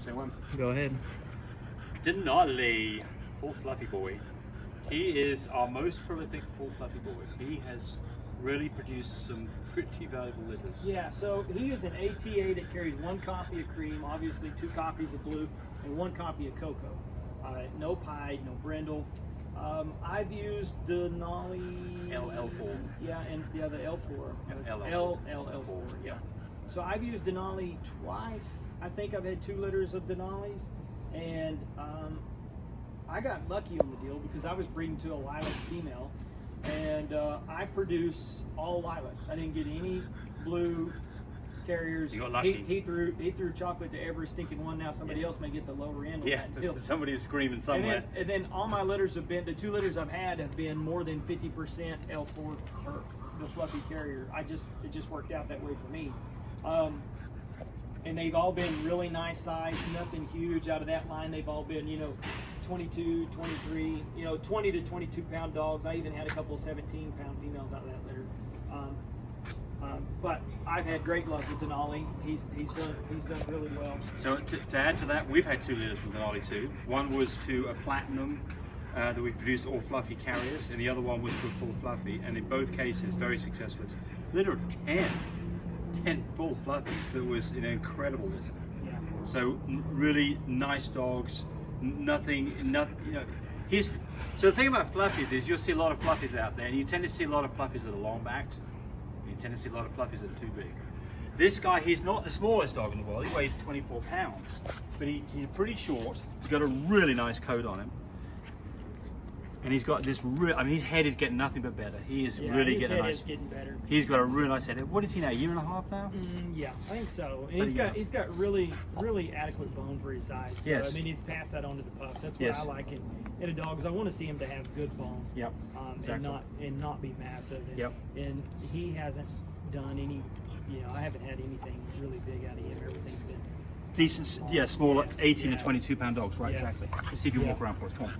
interesting one. Go ahead. Denali, full fluffy boy. He is our most prolific full fluffy boy. He has really produced some pretty valuable litters. Yeah, so he is an ATA that carries 1 copy of cream, obviously 2 copies of blue, and 1 copy of cocoa. No pied, no brindle. I've used Denali LL4. Yeah, and the L4. LL4. Yeah. So I've used Denali twice. I think I've had 2 litters of Denalis, and I got lucky on the deal because I was breeding to a lilac female, and I produce all lilacs. I didn't get any blue carriers. You got lucky. He threw chocolate to every stinking one. Now somebody else may get the lower end. Yeah, somebody's screaming somewhere. And then all my litters have been, the 2 litters I've had have been more than 50% L4 or the fluffy carrier. It just worked out that way for me. And they've all been really nice size, nothing huge out of that line. They've all been, 22, 23, 20 to 22 pound dogs. I even had a couple of 17 pound females out of that litter. But I've had great luck with Denali. He's done really well. So to add to that, we've had 2 litters from Denali too. One was to a platinum that we produced all fluffy carriers, and the other one was to a full fluffy, and in both cases very successful. Litter of 10 full fluffies. That was an incredible litter. Yeah. So really nice dogs. Here's so the thing about fluffies is you'll see a lot of fluffies out there, and you tend to see a lot of fluffies that are long backed. You tend to see a lot of fluffies that are too big. This guy, he's not the smallest dog in the world. He weighs 24 pounds, but he's pretty short. He's got a really nice coat on him, and he's got this his head is getting nothing but better. He is really his getting head a nice. is getting better. He's got a really nice head. What is he now? 1.5 years now? Yeah, I think so. And he's got really adequate bone for his size. So, Yes. I mean, he's passed that on to the pups. That's what I like in a dog, because I want to see him to have good bone. Yep. Exactly. And not be massive. And, Yep. And he hasn't done any. I haven't had anything really big out of him. Everything's been Decent, smaller, 18 to 22 pound dogs. Right, Yeah. exactly. Let's see if you walk around for us. Come on.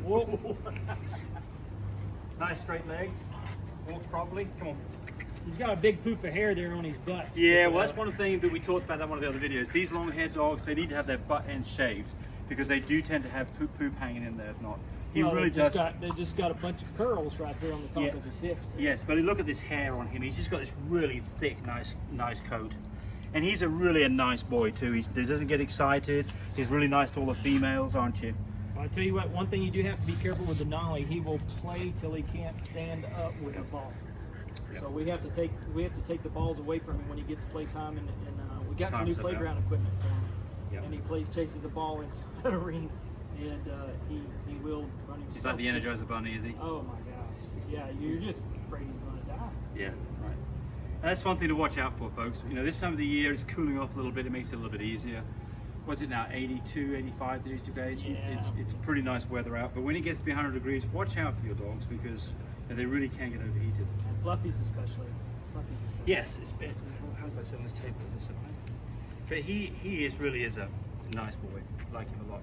Whoa. Nice straight legs. Walks properly. Come on. He's got a big poof of hair there on his butt. Yeah, well, that's one of the things that we talked about in one of the other videos. These long-haired dogs, they need to have their butt ends shaved because they do tend to have poop hanging in there. If not, he really does. They just got a bunch of curls right there on the top of his hips. Yes, but look at this hair on him. He's just got this really thick, nice coat. And he's really a nice boy too. He doesn't get excited. He's really nice to all the females, aren't you? I'll tell you what, one thing you do have to be careful with Denali, he will play till he can't stand up with a ball. Yep. So we have to take the balls away from him when he gets playtime, and we got some new playground equipment for him. Yep. And he chases a ball inside a ring, and he will run himself. He's like the Energizer Bunny, is he? Oh my gosh! Yeah, you're just afraid he's going to die. Yeah, right. And that's one thing to watch out for, folks. This time of the year it's cooling off a little bit. It makes it a little bit easier. What's it now, 82, 85 degrees today? It's pretty nice weather out, but when it gets to be 100 degrees, watch out for your dogs because they really can get overheated. And fluffies especially. Yes, it's been. How do I say on this table? But he really is a nice boy. I like him a lot.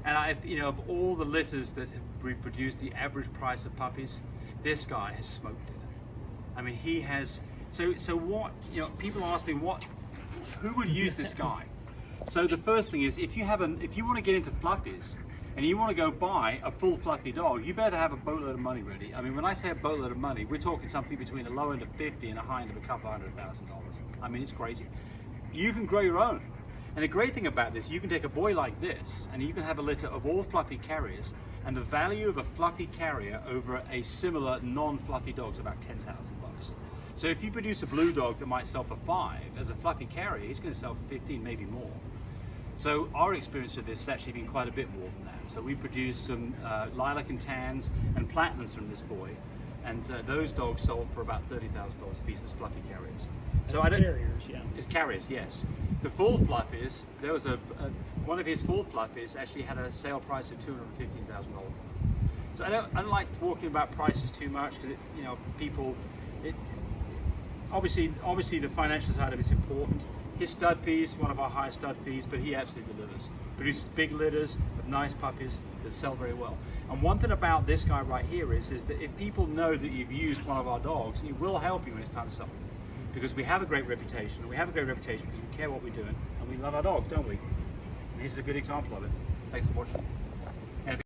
And of all the litters that have reproduced the average price of puppies, this guy has smoked it. I mean, he has. So what? People ask me who would use this guy? So the first thing is, if you want to get into fluffies and you want to go buy a full fluffy dog, you better have a boatload of money ready. I mean, when I say a boatload of money, we're talking something between a low end of 50 and a high end of a couple $100,000. I mean, it's crazy. You can grow your own. And the great thing about this, you can take a boy like this and you can have a litter of all fluffy carriers, and the value of a fluffy carrier over a similar non-fluffy dog is about $10,000. So if you produce a blue dog that might sell for 5, as a fluffy carrier, he's going to sell for 15, maybe more. So our experience with this has actually been quite a bit more than that. So we produced some lilac and tans and platinums from this boy, and those dogs sold for about $30,000 a piece as fluffy carriers. So carriers, yeah. It's carriers, yes. The full fluffies, there was one of his full fluffies actually had a sale price of $215,000. So I don't like talking about prices too much because people. Obviously the financial side of it's important. His stud fees, one of our highest stud fees, but he absolutely delivers. Produces big litters of nice puppies that sell very well. And one thing about this guy right here is that if people know that you've used one of our dogs, it will help you when it's time to sell them. Because we have a great reputation, and we have a great reputation because we care what we're doing, and and we love our dogs, don't we? And he's a good example of it. Thanks for watching.